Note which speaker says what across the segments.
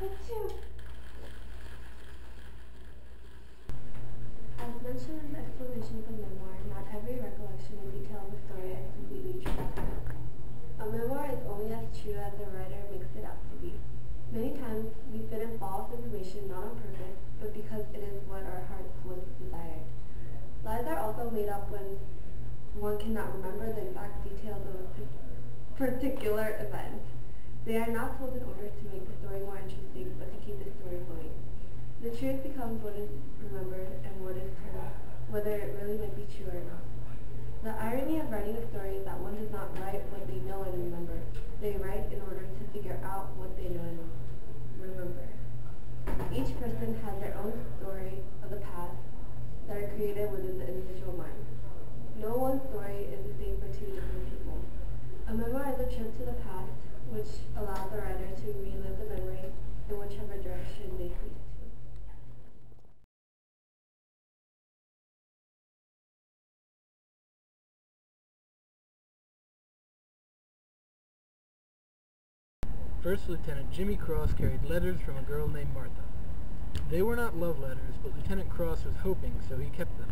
Speaker 1: As mentioned in the explanation of a memoir, not every recollection and detail of a story is completely true. A memoir is only as true as the writer makes it out to be. Many times we fit in false information not on purpose, but because it is what our hearts once desired. Lies are also made up when one cannot remember the exact details of a particular event. They are not told in order to make the story more interesting, but to keep the story going. The truth becomes what is remembered and what is told, whether it really might be true or not. The irony of writing a story is that one does not write what they know and remember. They write in order to figure out what they know and remember. Each person has their own story of the past that are created within the individual mind. No one story is the same for two different people. A memoir is a trip to the past, which allows the writer to relive the memory in whichever direction they please to.
Speaker 2: First Lieutenant Jimmy Cross carried letters from a girl named Martha. They were not love letters, but Lieutenant Cross was hoping, so he kept them.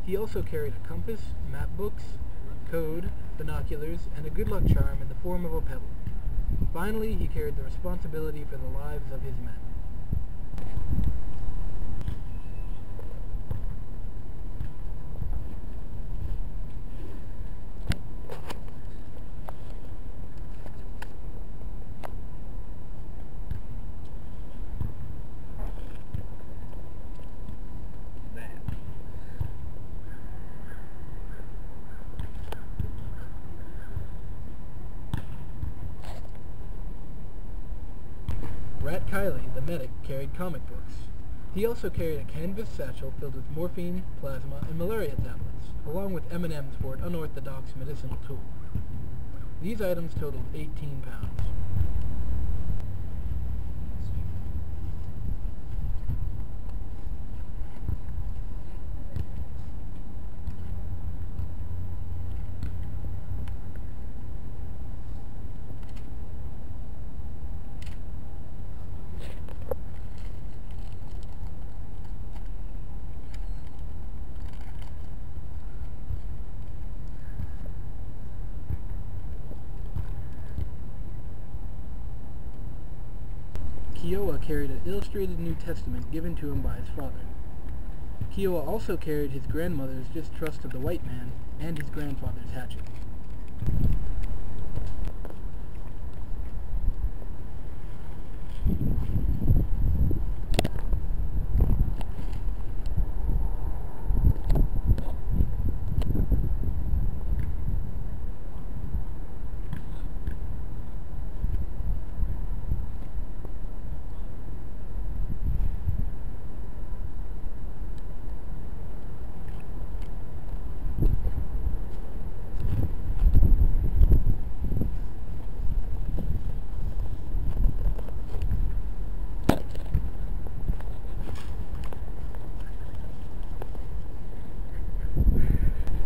Speaker 2: He also carried a compass, map books, code, binoculars, and a good luck charm in the form of a pebble. Finally, he carried the responsibility for the lives of his men. Rat Kiley, the medic, carried comic books. He also carried a canvas satchel filled with morphine, plasma, and malaria tablets, along with M&Ms for an unorthodox medicinal tool. These items totaled 18 pounds. Kiowa carried an illustrated New Testament given to him by his father. Kiowa also carried his grandmother's distrust of the white man and his grandfather's hatchet.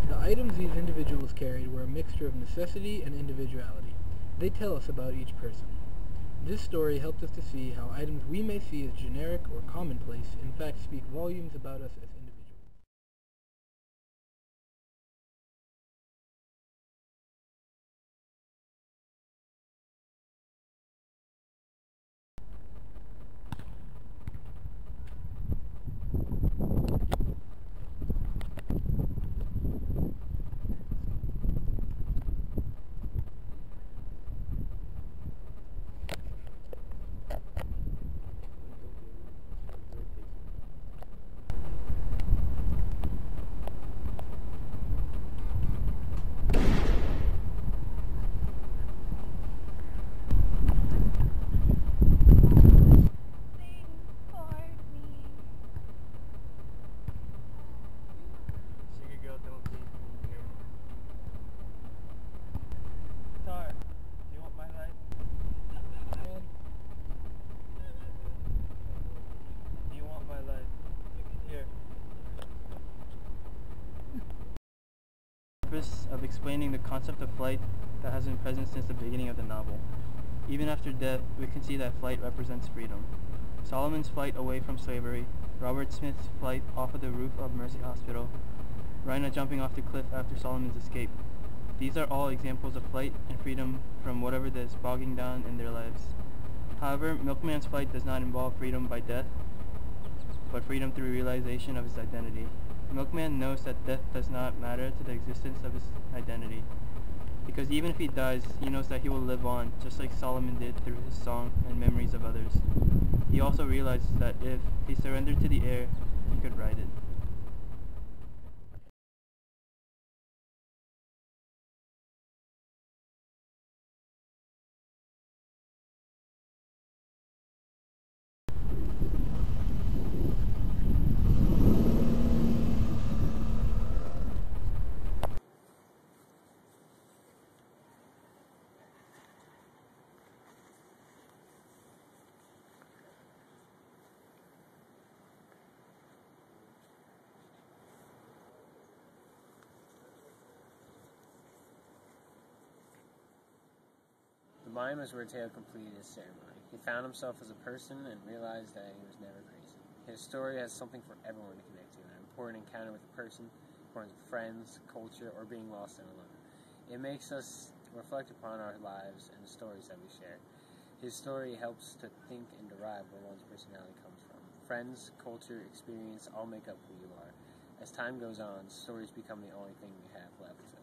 Speaker 2: The items these individuals carried were a mixture of necessity and individuality. They tell us about each person. This story helps us to see how items we may see as generic or commonplace in fact speak volumes about us as individuals.
Speaker 3: Of explaining the concept of flight that has been present since the beginning of the novel. Even after death, we can see that flight represents freedom. Solomon's flight away from slavery, Robert Smith's flight off of the roof of Mercy Hospital, Rhina jumping off the cliff after Solomon's escape. These are all examples of flight and freedom from whatever that is bogging down in their lives. However, Milkman's flight does not involve freedom by death, but freedom through realization of his identity. Milkman knows that death does not matter to the existence of his identity, because even if he dies, he knows that he will live on, just like Solomon did through his song and memories of others. He also realizes that if he surrendered to the air, he could ride it.
Speaker 4: The mime is where Teo completed his ceremony. He found himself as a person and realized that he was never crazy. His story has something for everyone to connect to, an important encounter with a person, important with friends, culture, or being lost and alone. It makes us reflect upon our lives and the stories that we share. His story helps to think and derive where one's personality comes from. Friends, culture, experience all make up who you are. As time goes on, stories become the only thing we have left